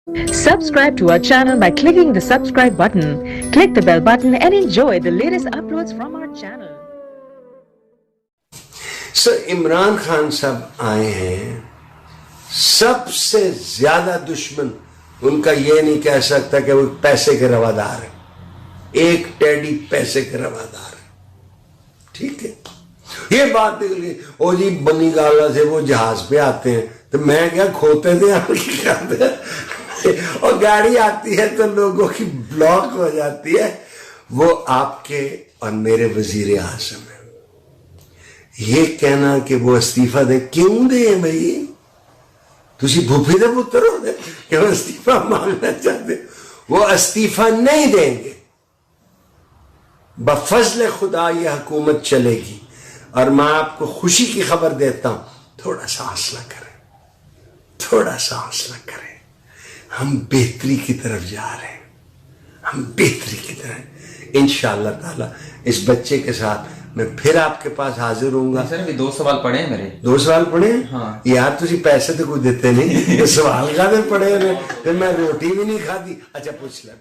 Subscribe to our channel by clicking the subscribe button. Click the bell button and enjoy the latest uploads from our channel. Sir Imran Khan साहब आए हैं, सबसे ज्यादा दुश्मन उनका ये नहीं कह सकता कि वो पैसे के रवादार है, एक टेडी पैसे के रवादार है, ठीक है। ये बात निकल गई, ओ जी बनी गाला से वो जहाज पे आते हैं, तो मैं क्या खोते थे और गाड़ी आती है तो लोगों की ब्लॉक हो जाती है। वो आपके और मेरे वजीर आज़म है। ये कहना कि वो इस्तीफा दे, क्यों दे भाई? तुसी भूफी दे पुत्र हो दे कि वो इस्तीफा मांगना चाहते, वो इस्तीफा नहीं देंगे। बफजल खुदा ये हुकूमत चलेगी। और मैं आपको खुशी की खबर देता हूं, थोड़ा सा हौसला करें, थोड़ा सा हौसला करें। हम बेहतरी की तरफ जा रहे हैं, हम बेहतरी की तरफ इंशाअल्लाह ताला। इस बच्चे के साथ मैं फिर आपके पास हाजिर हूँगा। सर भी 2 सवाल पढ़े हैं मेरे। 2 सवाल पढ़े? हाँ। यार तुझे पैसे तो कुछ देते नहीं, ये सवाल का पढ़े, मैं रोटी भी नहीं खाती। अच्छा पूछ ले।